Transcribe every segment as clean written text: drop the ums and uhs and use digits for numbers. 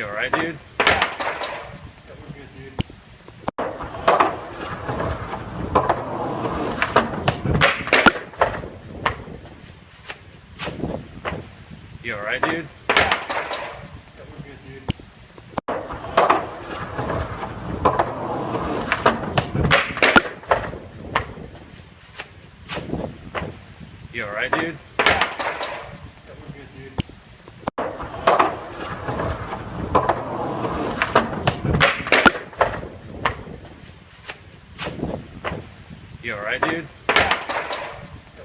alright, dude? Yeah, we're good, dude. You alright, dude? Yeah, we're good, dude. You alright, dude? Yeah, we're good, dude. You alright, dude? Yeah,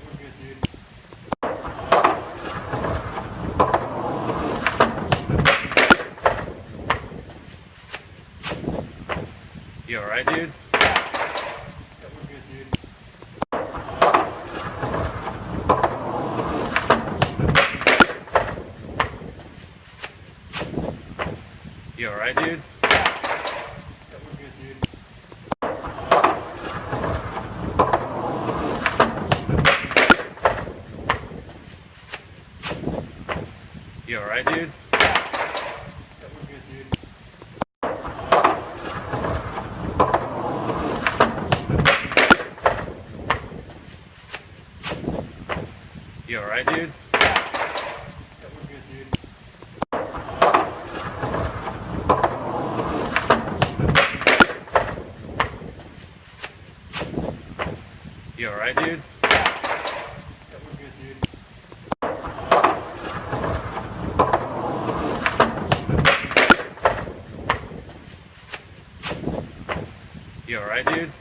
we're good, dude. You alright, dude? Yeah, we're good, dude. You alright, dude? Yeah, we're good, dude. You alright, dude? Yeah, we're good, dude. You alright, dude? Yeah, we're good, dude. You alright, dude? Yeah, we're good, dude. You alright, dude?